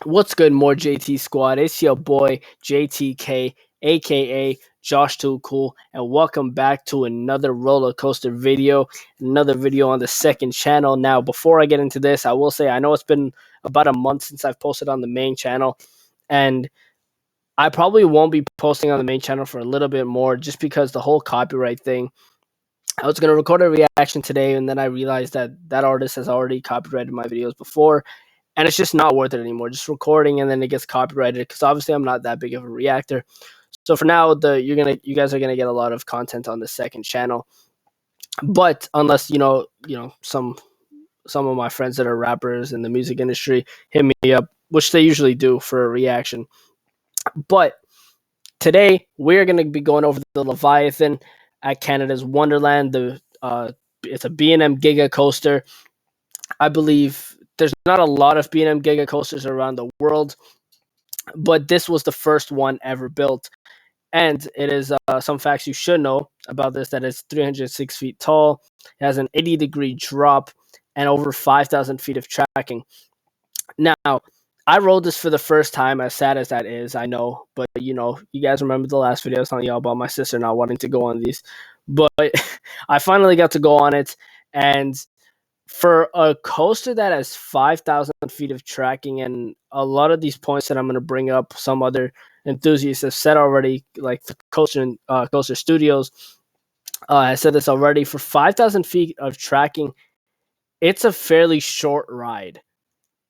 What's good, more JT squad? It's your boy JTK, aka Josh Too Cool, and welcome back to another roller coaster video, another video on the second channel. Now, before I get into this, I will say I know it's been about a month since I've posted on the main channel, and I probably won't be posting on the main channel for a little bit more just because the whole copyright thing. I was going to record a reaction today, and then I realized that that artist has already copyrighted my videos before, and it's just not worth it anymore. Just recording and then it gets copyrighted because obviously I'm not that big of a reactor. So for now, you guys are gonna get a lot of content on the second channel. But unless some of my friends that are rappers in the music industry hit me up, which they usually do for a reaction. But today we're gonna be going over the Leviathan at Canada's Wonderland. It's a B&M Giga coaster. I believe there's not a lot of B&M Giga coasters around the world, but this was the first one ever built. And it is some facts you should know about this: that it's 306 feet tall, it has an 80-degree drop, and over 5,000 feet of tracking. Now, I rode this for the first time, as sad as that is, I know, but you guys remember the last video I was telling y'all about my sister not wanting to go on these. But I finally got to go on it, and for a coaster that has 5,000 feet of tracking, and a lot of these points that I'm going to bring up, some other enthusiasts have said already, like the Coaster Studios has said this already. For 5,000 feet of tracking, it's a fairly short ride,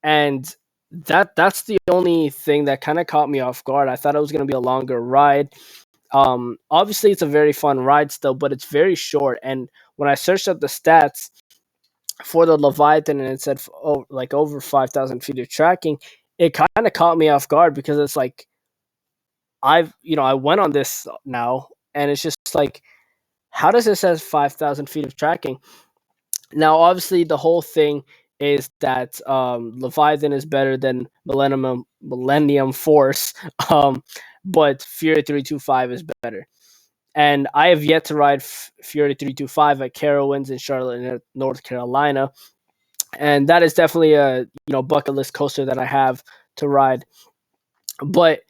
and that's the only thing that kind of caught me off guard. I thought it was going to be a longer ride. Obviously, it's a very fun ride still, but it's very short. And when I searched up the stats for the Leviathan and it said like over 5,000 feet of tracking, it kind of caught me off guard because it's like I went on this now and it's just like, how does it says 5,000 feet of tracking? Now, obviously, the whole thing is that Leviathan is better than Millennium Force, but Fury 325 is better. And I have yet to ride Fury 325 at Carowinds in Charlotte, North Carolina, and that is definitely a bucket list coaster that I have to ride. But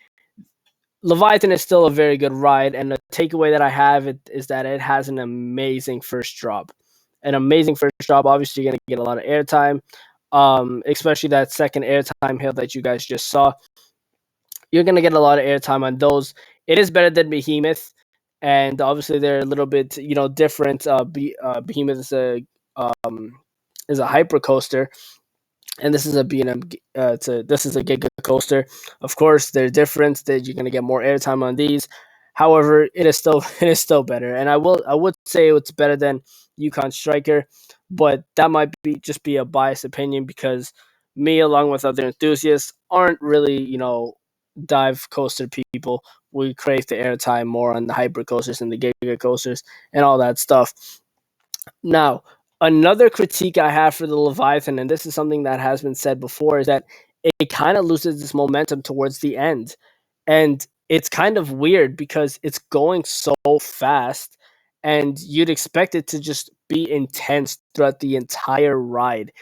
Leviathan is still a very good ride, and the takeaway that I have is that it has an amazing first drop. An amazing first drop. Obviously, you're going to get a lot of airtime, especially that second airtime hill that you guys just saw. You're going to get a lot of airtime on those. It is better than Behemoth, and obviously they're a little bit different. Behemoth is a hyper coaster, and this is a B&M. This is a Giga coaster. Of course, they're different. That you're gonna get more airtime on these. However, it is still it is still better, and I would say it's better than Yukon Striker, but that might be a biased opinion because me, along with other enthusiasts, aren't really dive coaster people. We crave the airtime more on the hyper coasters and the Giga coasters and all that stuff. Now, another critique I have for the Leviathan, and this is something that has been said before, is that it kind of loses its momentum towards the end. And it's kind of weird because it's going so fast, and you'd expect it to just be intense throughout the entire ride.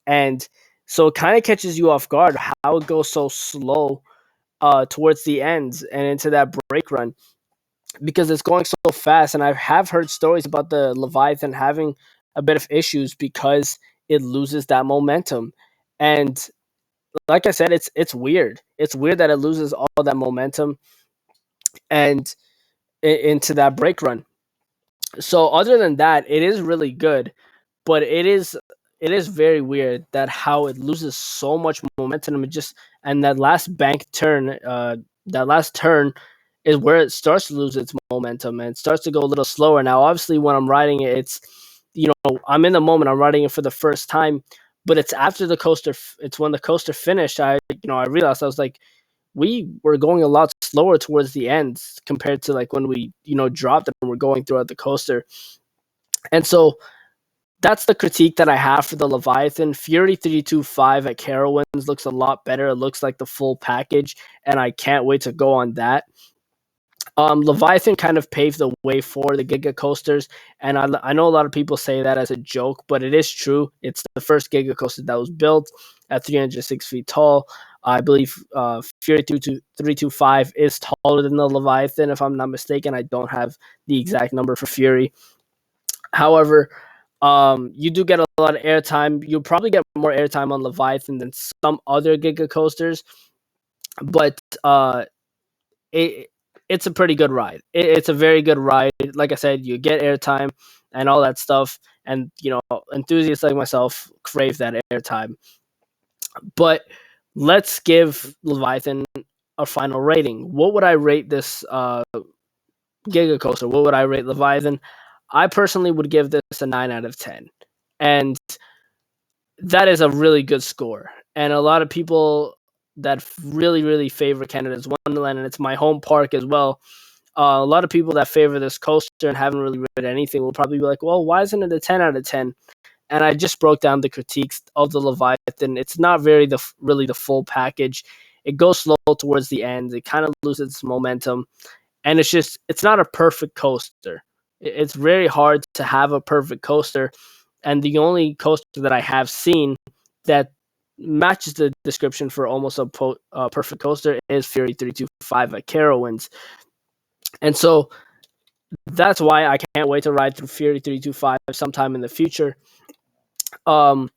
And so it kind of catches you off guard how it goes so slow towards the end and into that break run because it's going so fast. And I have heard stories about the Leviathan having a bit of issues because it loses that momentum. And like I said, it's weird. It's weird that it loses all that momentum and into that break run. So other than that, it is really good, but it is very weird that how it loses so much momentum and that last that last turn is where it starts to lose its momentum and it starts to go a little slower. Now, obviously, when I'm riding it, I'm in the moment. I'm riding it for the first time, but it's after the coaster. It's when the coaster finished. I realized I was like, we were going a lot slower towards the end compared to like when we dropped and we're going throughout the coaster, and so that's the critique that I have for the Leviathan. Fury 325 at Carowinds looks a lot better. It looks like the full package, and I can't wait to go on that. Leviathan kind of paved the way for the Giga coasters, and I know a lot of people say that as a joke, but it is true. It's the first Giga coaster that was built at 306 feet tall. I believe Fury 325 is taller than the Leviathan, if I'm not mistaken. I don't have the exact number for Fury. However, you do get a lot of airtime. You'll probably get more airtime on Leviathan than some other Giga coasters, but it it's a pretty good ride. It's a very good ride. Like I said, you get airtime and all that stuff, and enthusiasts like myself crave that airtime. But let's give Leviathan a final rating. What would I rate this Giga coaster? What would I rate Leviathan? I personally would give this a 9 out of 10, and that is a really good score. And a lot of people that really, really favor Canada's Wonderland, and it's my home park as well. A lot of people that favor this coaster and haven't really read anything will probably be like, well, why isn't it a 10 out of 10? And I just broke down the critiques of the Leviathan. It's not really the full package. It goes slow towards the end. It kind of loses its momentum. And it's not a perfect coaster. It's very hard to have a perfect coaster. And the only coaster that I have seen that matches the description for almost a perfect coaster is Fury 325 at Carowinds. And so that's why I can't wait to ride through Fury 325 sometime in the future. But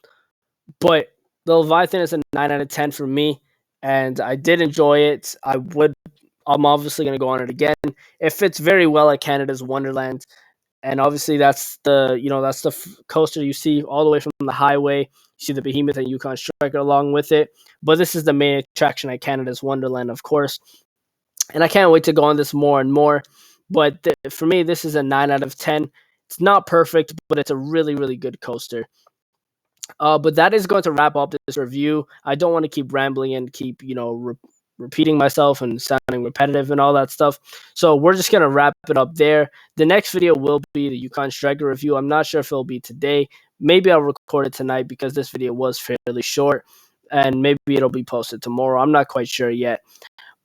the Leviathan is a 9 out of 10 for me, and I did enjoy it. I'm obviously going to go on it again. It fits very well at Canada's Wonderland, and obviously that's the coaster you see all the way from the highway. You see the Behemoth and Yukon Striker along with it, but this is the main attraction at Canada's Wonderland, of course. And I can't wait to go on this more and more. But for me, this is a 9 out of 10. It's not perfect, but it's a really, really good coaster. But that is going to wrap up this review. I don't want to keep rambling and keep, repeating myself and sounding repetitive and all that stuff. So we're just going to wrap it up there. The next video will be the Yukon Striker review. I'm not sure if it'll be today. Maybe I'll record it tonight because this video was fairly short. And maybe it'll be posted tomorrow. I'm not quite sure yet.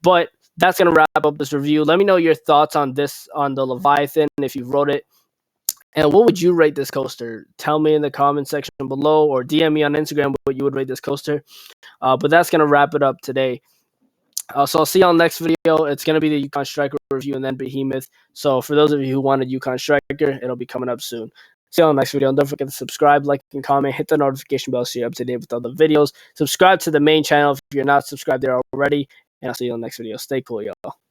But that's going to wrap up this review. Let me know your thoughts on the Leviathan, if you wrote it. And what would you rate this coaster? Tell me in the comment section below, or DM me on Instagram what you would rate this coaster. But that's going to wrap it up today. So I'll see you on the next video. It's going to be the Yukon Striker review and then Behemoth. So for those of you who wanted Yukon Striker, it'll be coming up soon. See you on the next video. And don't forget to subscribe, like, and comment. Hit the notification bell so you're up to date with all the videos. Subscribe to the main channel if you're not subscribed there already. And I'll see you on the next video. Stay cool, y'all.